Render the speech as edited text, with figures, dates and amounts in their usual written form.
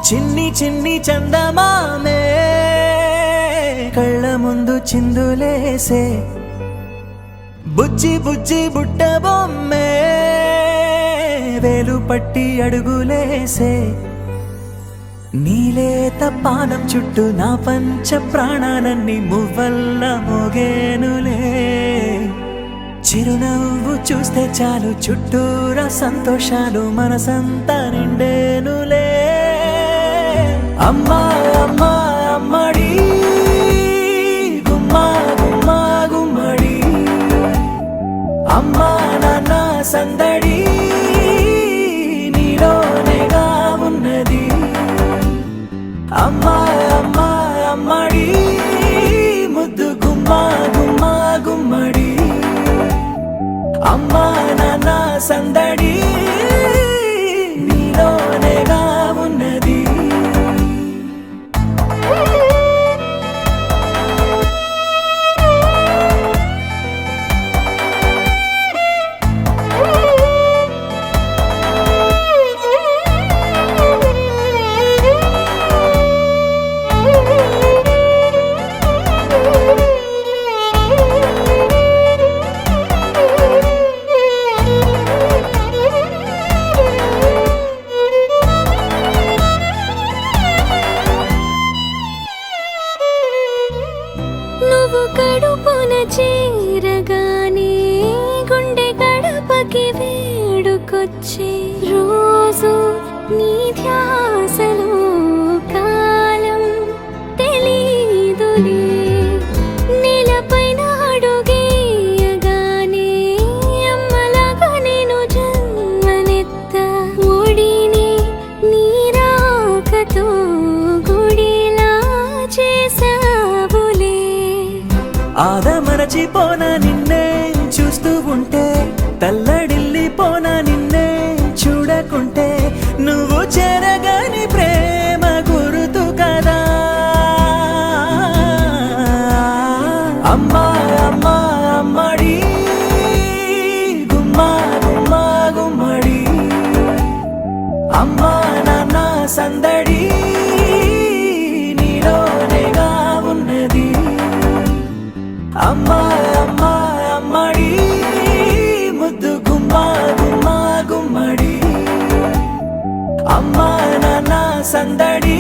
చిన్ని చిన్ని చందమామే కళ్ళ ముందు చిందులేసే బుజ్జి బుజ్జి బుట్ట బొమ్మే వేలు పట్టి అడుగులేసే నీలేత పానం చుట్టూ నా పంచ ప్రాణాలన్నీ మువ్వల్ల మోగేనులే చిరునవ్వు చూస్తే చాలు చుట్టూరా సంతోషాలు మనసంతా నిండేనులే అమ్మా అమ్మా అమ్మడి గుమ్మా గుమ్మా గుమ్మడి అమ్మా నాన్న సందడి నీలోనేగా ఉన్నది అమ్మా అమ్మా అమ్మడి ముద్దు గుమ్మా గుమ్మా గుమ్మడి అమ్మా నాన్న సందడి నీలోనేగా ఉన్నది నువ్వు కడుపున చేరగానే గుండె గడపకి వేడుకొచ్చే రోజు నీ ధ్యాసలో కాలం తెలీదులే నేలపైన అడుగేయగానే అమ్మలాగా నేను జన్మనెత్త ఒడిని నీ రాకతో గుడిలా చేసావులే ఆదమరచిపోనా నిన్నే చూస్తూ ఉంటే తల్లడిల్లిపోనా నిన్నే చూడకుంటే నువ్వు చెరగని ప్రేమ గురుతు కదా అమ్మా అమ్మా అమ్మడి గుమ్మా గుమ్మా గుమ్మడి అమ్మా నాన్న సందడి నీలోనేగా ఉన్నది అమ్మా అమ్మా అమ్మడి ముద్దు గుమ్మా గుమ్మా గుమ్మడి అమ్మా నాన్న సందడి